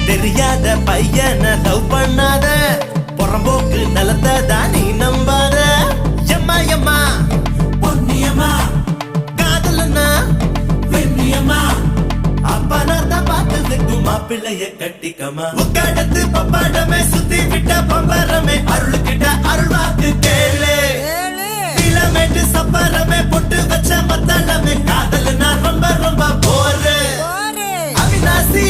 தெரியாத பையனை லவ் பண்ணாத, புறம்போக்கு நிலத்தை தான் நீ நம்பாத. எம்மா எம்மா பொன்னியம்மா, காதலன்னா வெண்ணியம்மா, அப்பனாதான் பார்த்ததுக்கு மாப்பிள்ளைய கட்டிக்கமா. உக்காடத்து பப்பாடமே சுத்தி விட்ட பம்பரமே, அருள்கிட்ட அருள்வாக்கு கேளு. இளமேட்டு சப்பரமே பொட்டு வச்ச மத்தளமே, காதல்னா ரொம்ப ரொம்ப போரு. அவினாசி